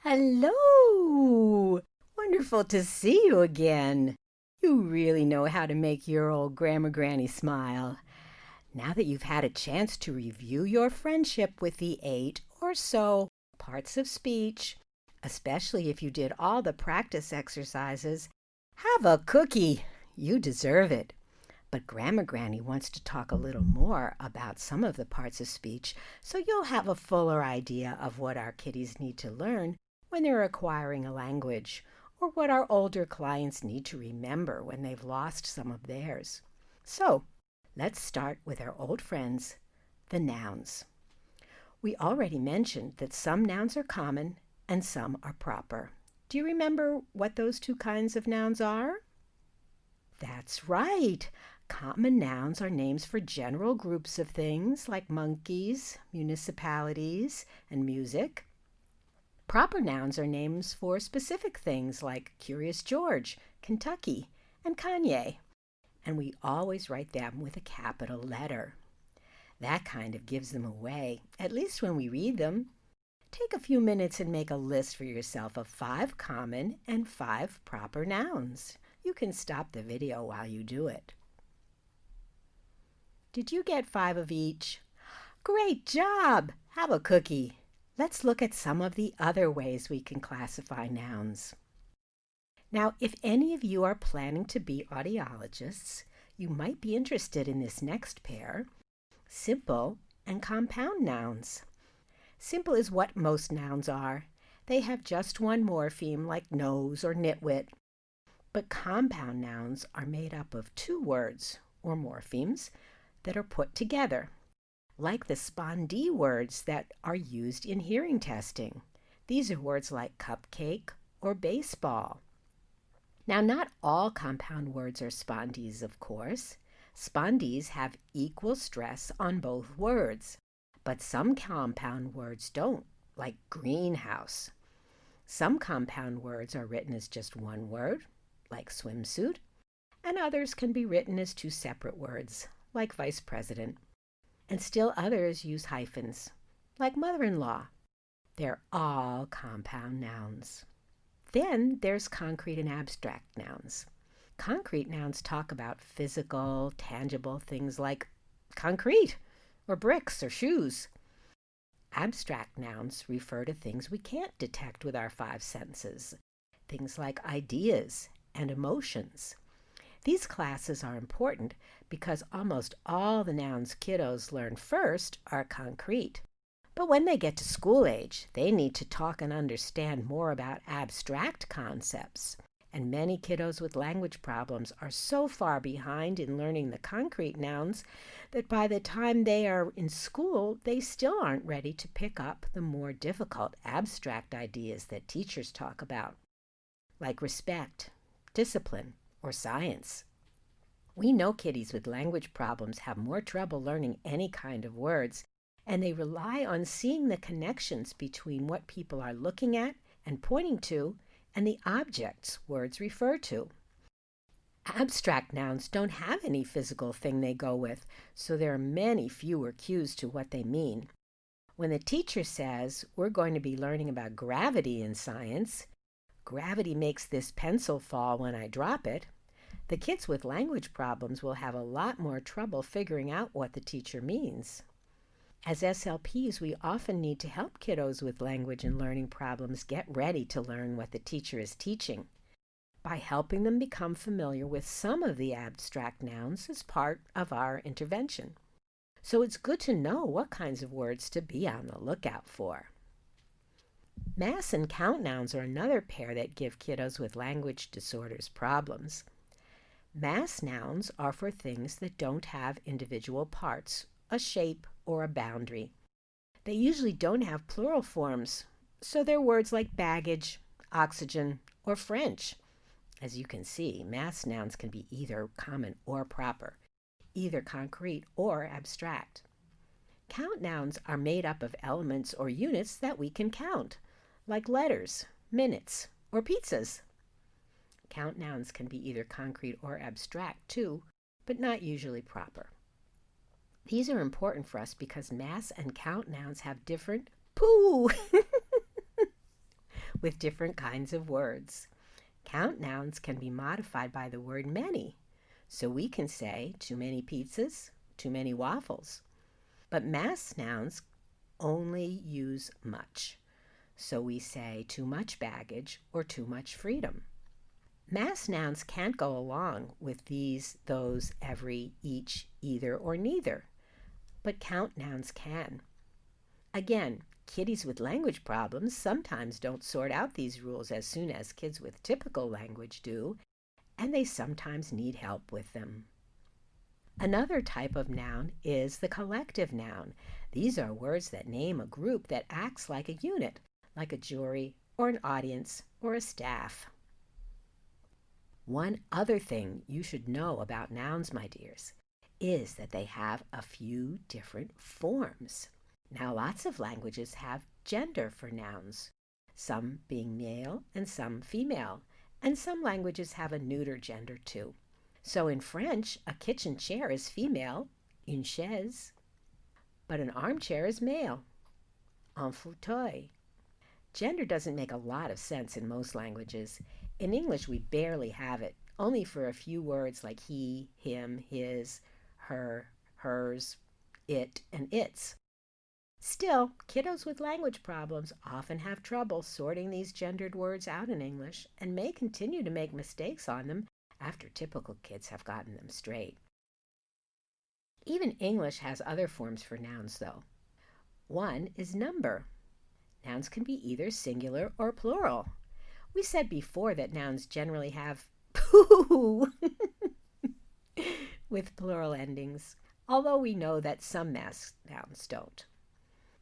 Hello! Wonderful to see you again. You really know how to make your old Grandma Granny smile. Now that you've had a chance to review your friendship with the 8 or so parts of speech, especially if you did all the practice exercises, have a cookie. You deserve it. But Grandma Granny wants to talk a little more about some of the parts of speech so you'll have a fuller idea of what our kiddies need to learn when they're acquiring a language, or what our older clients need to remember when they've lost some of theirs. So, let's start with our old friends, the nouns. We already mentioned that some nouns are common and some are proper. Do you remember what those two kinds of nouns are? That's right. Common nouns are names for general groups of things like monkeys, municipalities, and music. Proper nouns are names for specific things like Curious George, Kentucky, and Kanye. And we always write them with a capital letter. That kind of gives them away, at least when we read them. Take a few minutes and make a list for yourself of 5 common and 5 proper nouns. You can stop the video while you do it. Did you get 5 of each? Great job! Have a cookie. Let's look at some of the other ways we can classify nouns. Now, if any of you are planning to be audiologists, you might be interested in this next pair, simple and compound nouns. Simple is what most nouns are. They have just one morpheme like nose or nitwit. But compound nouns are made up of 2 words or morphemes that are put together, like the spondee words that are used in hearing testing. These are words like cupcake or baseball. Now, not all compound words are spondees, of course. Spondees have equal stress on both words, but some compound words don't, like greenhouse. Some compound words are written as just one word, like swimsuit, and others can be written as 2 separate words, like vice president. And still others use hyphens, like mother-in-law. They're all compound nouns. Then there's concrete and abstract nouns. Concrete nouns talk about physical, tangible things like concrete, or bricks, or shoes. Abstract nouns refer to things we can't detect with our 5 senses, things like ideas and emotions. These classes are important because almost all the nouns kiddos learn first are concrete. But when they get to school age, they need to talk and understand more about abstract concepts. And many kiddos with language problems are so far behind in learning the concrete nouns that by the time they are in school, they still aren't ready to pick up the more difficult abstract ideas that teachers talk about, like respect, discipline, or science. We know kiddies with language problems have more trouble learning any kind of words, and they rely on seeing the connections between what people are looking at and pointing to and the objects words refer to. Abstract nouns don't have any physical thing they go with, so there are many fewer cues to what they mean. When the teacher says, we're going to be learning about gravity in science, gravity makes this pencil fall when I drop it, the kids with language problems will have a lot more trouble figuring out what the teacher means. As SLPs, we often need to help kiddos with language and learning problems get ready to learn what the teacher is teaching by helping them become familiar with some of the abstract nouns as part of our intervention. So it's good to know what kinds of words to be on the lookout for. Mass and count nouns are another pair that give kiddos with language disorders problems. Mass nouns are for things that don't have individual parts, a shape, or a boundary. They usually don't have plural forms, so they're words like baggage, oxygen, or French. As you can see, mass nouns can be either common or proper, either concrete or abstract. Count nouns are made up of elements or units that we can count, like letters, minutes, or pizzas. Count nouns can be either concrete or abstract too, but not usually proper. These are important for us because mass and count nouns have different with different kinds of words. Count nouns can be modified by the word many. So we can say too many pizzas, too many waffles. But mass nouns only use much. So we say too much baggage or too much freedom. Mass nouns can't go along with these, those, every, each, either, or neither. But count nouns can. Again, kiddies with language problems sometimes don't sort out these rules as soon as kids with typical language do, and they sometimes need help with them. Another type of noun is the collective noun. These are words that name a group that acts like a unit, like a jury or an audience or a staff. One other thing you should know about nouns, my dears, is that they have a few different forms. Now, lots of languages have gender for nouns, some being male and some female, and some languages have a neuter gender too. So in French, a kitchen chair is female, une chaise, but an armchair is male, un fauteuil. Gender doesn't make a lot of sense in most languages. In English, we barely have it, only for a few words like he, him, his, her, hers, it, and its. Still, kiddos with language problems often have trouble sorting these gendered words out in English and may continue to make mistakes on them after typical kids have gotten them straight. Even English has other forms for nouns, though. One is number. Nouns can be either singular or plural. We said before that nouns generally have poo with plural endings, although we know that some mass nouns don't.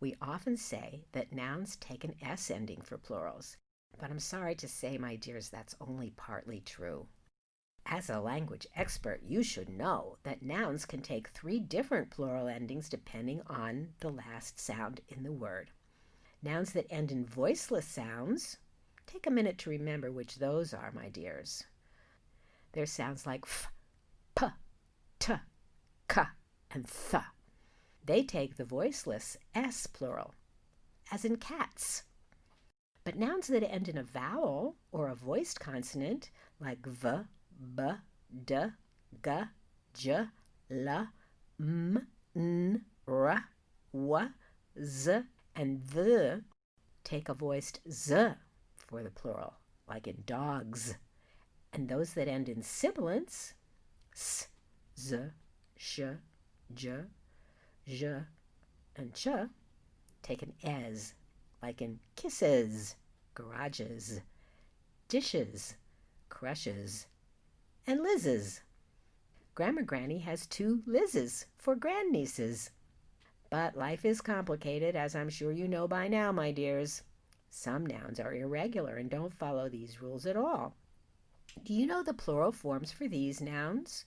We often say that nouns take an S ending for plurals, but I'm sorry to say, my dears, that's only partly true. As a language expert, you should know that nouns can take 3 different plural endings depending on the last sound in the word. Nouns that end in voiceless sounds, take a minute to remember which those are, my dears. They're sounds like f, p, t, k, and th. They take the voiceless S plural, as in cats. But nouns that end in a vowel or a voiced consonant, like v, b, d, g, j, l, m, n, r, w, z, and the, take a voiced z for the plural, like in dogs. And those that end in sibilants, s, z, sh, j, j, and ch, take an ez, like in kisses, garages, dishes, crushes, and Liz's. Grandma Granny has 2 Liz's for grandnieces. But life is complicated, as I'm sure you know by now, my dears. Some nouns are irregular and don't follow these rules at all. Do you know the plural forms for these nouns?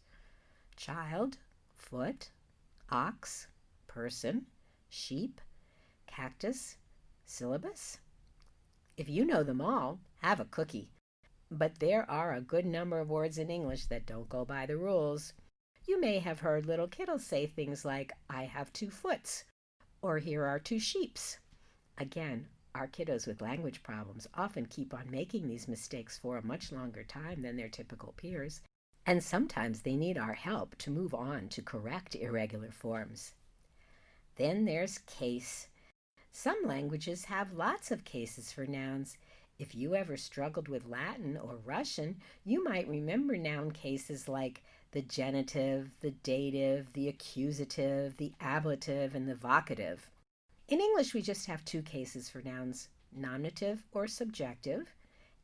Child, foot, ox, person, sheep, cactus, syllabus? If you know them all, have a cookie. But there are a good number of words in English that don't go by the rules. You may have heard little kiddos say things like, I have 2 foots, or here are 2 sheeps. Again, our kiddos with language problems often keep on making these mistakes for a much longer time than their typical peers, and sometimes they need our help to move on to correct irregular forms. Then there's case. Some languages have lots of cases for nouns. If you ever struggled with Latin or Russian, you might remember noun cases like the genitive, the dative, the accusative, the ablative, and the vocative. In English, we just have 2 cases for nouns, nominative or subjective,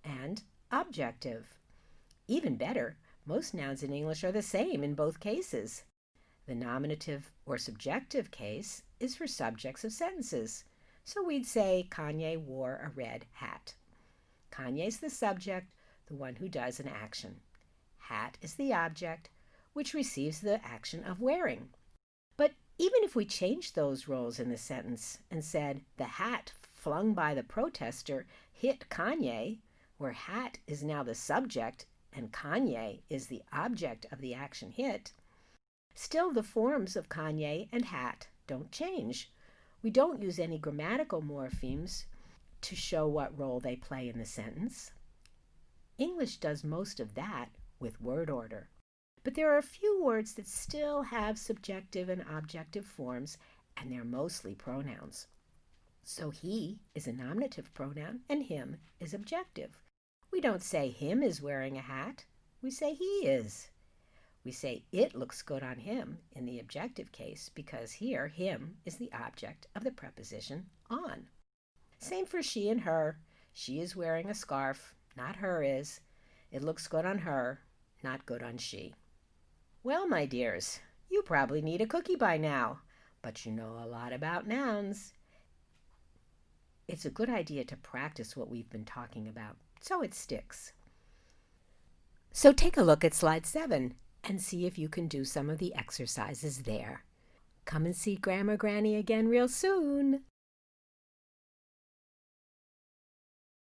and objective. Even better, most nouns in English are the same in both cases. The nominative or subjective case is for subjects of sentences. So we'd say Kanye wore a red hat. Kanye's the subject, the one who does an action. Hat is the object, which receives the action of wearing. But even if we changed those roles in the sentence and said the hat flung by the protester hit Kanye, where hat is now the subject and Kanye is the object of the action hit, still the forms of Kanye and hat don't change. We don't use any grammatical morphemes, to show what role they play in the sentence. English does most of that with word order. But there are a few words that still have subjective and objective forms, and they're mostly pronouns. So he is a nominative pronoun and him is objective. We don't say him is wearing a hat. We say he is. We say it looks good on him in the objective case because here him is the object of the preposition on. Same for she and her. She is wearing a scarf, not her is. It looks good on her, not good on she. Well, my dears, you probably need a cookie by now, but you know a lot about nouns. It's a good idea to practice what we've been talking about so it sticks. So take a look at slide 7 and see if you can do some of the exercises there. Come and see Grammar Granny again real soon.